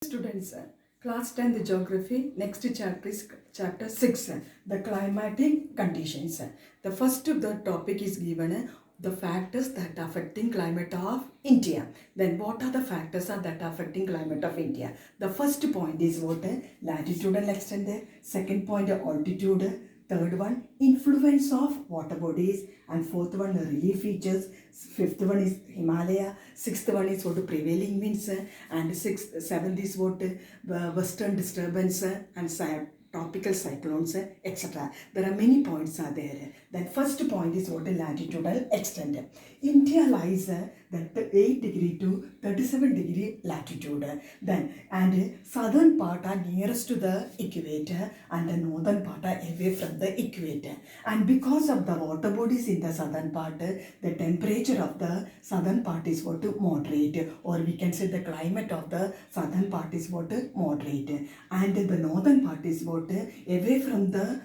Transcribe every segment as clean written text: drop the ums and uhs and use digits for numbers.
Students, class 10 the geography. Next chapter is chapter 6, the climatic conditions. The first the topic is given the factors that affecting climate of India. Then what are the factors that affecting climate of India? The first point is what? Latitude and extent. Second point altitude. Third one, influence of water bodies. And fourth one, relief features. Fifth one is Himalaya. Sixth one is what prevailing winds. And seventh is what western disturbance and tropical cyclones, etc. There are many points are there. Then first point is what latitudinal extent. India lies that 8 degree to 37 degree latitude. Then and southern part are nearest to the equator and the northern part are away from the equator. And because of the water bodies in the southern part, the temperature of the southern part is what moderate, or we can say the climate of the southern part is what moderate, and the northern part is what away from the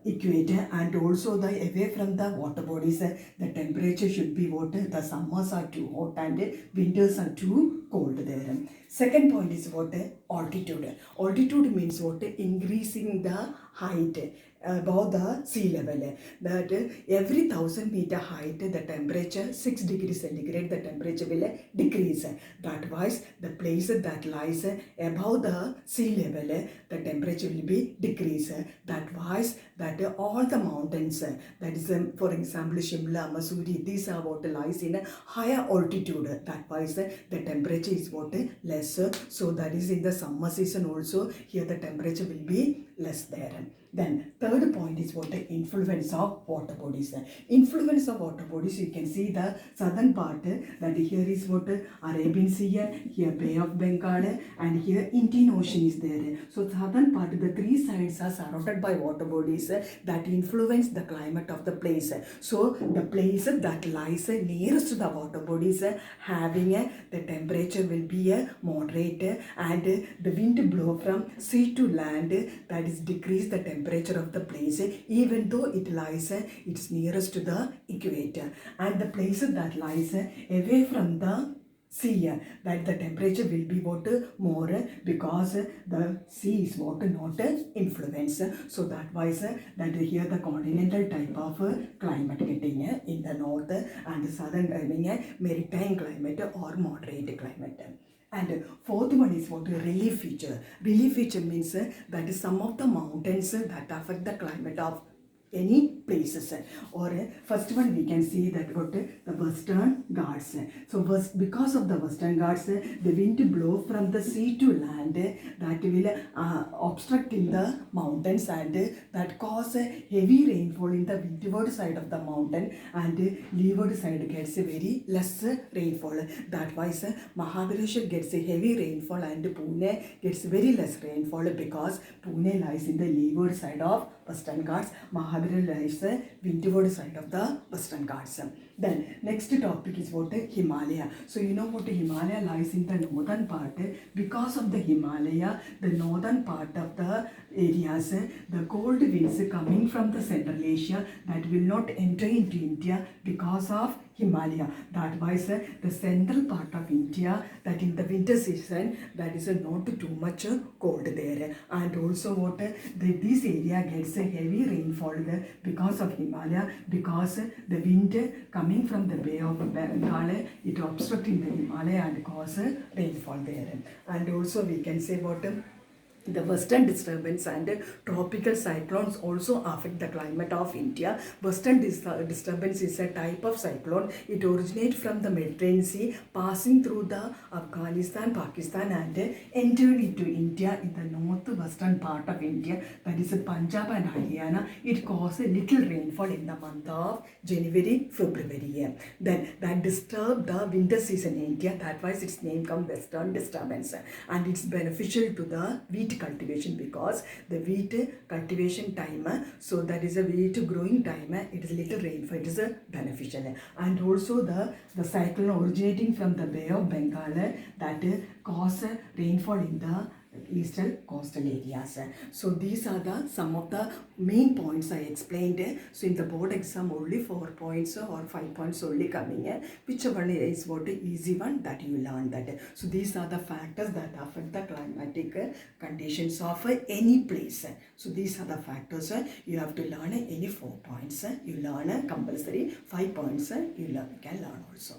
equator and also the away from the water bodies. The temperature should be what the summers are too hot and winters are too cold there. Second point is what altitude. Altitude means what increasing the height above the sea level. That every 1000-meter height the temperature 6 degrees centigrade the temperature will decrease. That wise the place that lies above the sea level the temperature will be decrease. That wise that all the mountains, that is for example Shimla, Mussoorie, these are what lies in a higher altitude. That wise the temperature is what lesser. So that is in the summer season also here the temperature will be less there. Then third point is what the influence of water bodies. Influence of water bodies, you can see the southern part that here is what Arabian Sea, here Bay of Bengal, and here Indian Ocean is there. So southern part, the three sides are surrounded by water bodies that influence the climate of the place. So the place that lies nearest to the water bodies having the temperature will be moderate, and the wind blow from sea to land, that is decrease the temperature of the place even though it lies it's nearest to the equator. And the place that lies away from the sea, that the temperature will be what more, because the sea is what not influence. So that wise that here the continental type of climate getting in the north, and the southern having a maritime climate or moderate climate. And fourth one is what relief feature. Relief feature means that is some of the mountains that affect the climate of any places. Or first one we can see that what the Western Ghats. So because of the Western Ghats the wind blow from the sea to land, that will obstruct in the mountains, and that cause heavy rainfall in the windward side of the mountain, and leeward side gets a very less rainfall. That wise Mahabaleshwar gets a heavy rainfall and Pune gets very less rainfall, because Pune lies in the leeward side of Western Ghats, Mahabaleshwar lies the windward side of the Western Ghats. Then next topic is what Himalaya. So you know what Himalaya lies in the northern part. Because of the Himalaya, the northern part of the areas, the cold winds coming from the Central Asia that will not enter into India because of Himalaya. That wise the central part of India, that in the winter season that is not too much cold there. And also what this area gets a heavy rainfall there because of Himalaya, because the wind coming from the Bay of Bengal, it obstructing the Himalaya and cause rainfall there. And also we can say what the western disturbance and tropical cyclones also affect the climate of India. Western disturbance is a type of cyclone. It originates from the Mediterranean Sea, passing through the Afghanistan, Pakistan, and entered into India in the northwestern part of India, that is Punjab and Haryana. It causes little rainfall in the month of January, February. Then that disturbed the winter season in India. That wise its name comes western disturbance, and it's beneficial to the wheat cultivation, because the wheat cultivation time, so that is a wheat growing time, it is little rainfall, it is beneficial. And also the cyclone originating from the Bay of Bengal that cause rainfall in the eastern coastal areas. So these are the some of the main points I explained. So in the board exam only 4 points or 5 points only coming. Which one is what easy one that you learn that. So these are the factors that affect the climatic conditions of any place. So these are the factors you have to learn any 4 points. You learn compulsory 5 points you can learn also.